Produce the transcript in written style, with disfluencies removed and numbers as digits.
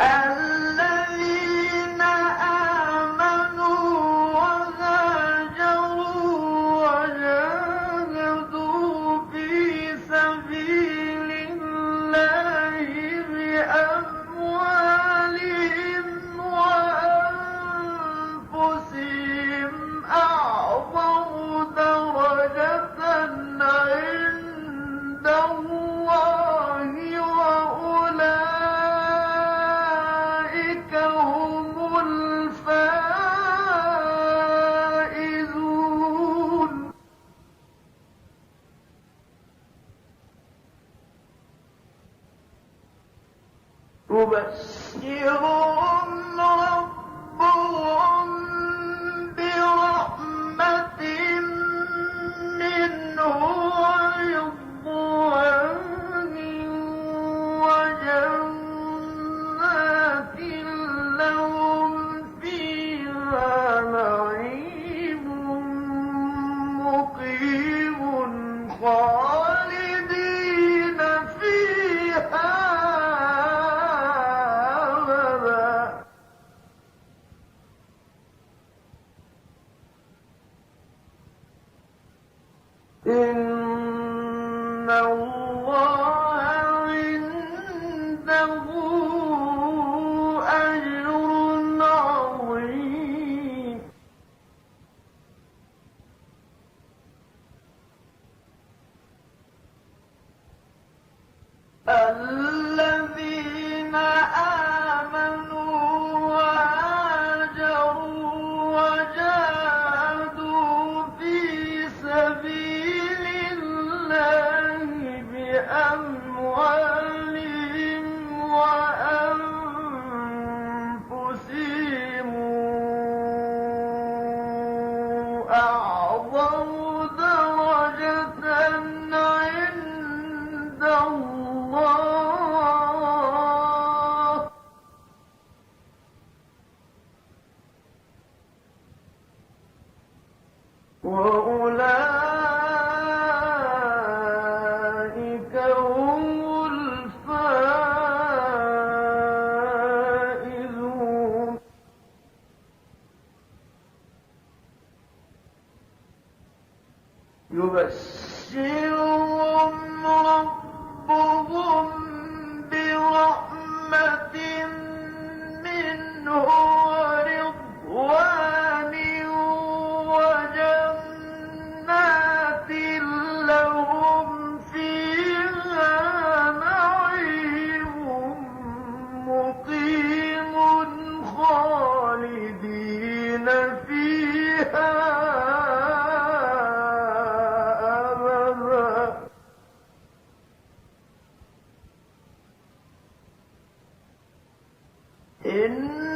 الذين آمنوا وهاجروا وجاهدوا في سبيل الله بأموالهم وأنفسهم أعظم درجة عند الله وأولئك هم الفائزون. يبشرهم ربهم برحمة منه ورضوان وجنات لهم فيها نعيم مقيم خالدين فيها أبدا. إن الله عنده أجر عظيم. الذين آمنوا وهاجروا وجاهدوا في سبيل الله بأموالهم وأنفسهم أعظم درجة عند الله وأولئك هم الفائزون. يبشرهم ربهم برحمة منه ورضوان وجنات لهم فيها نعيم مقيم خالدين فيها أبدا. إن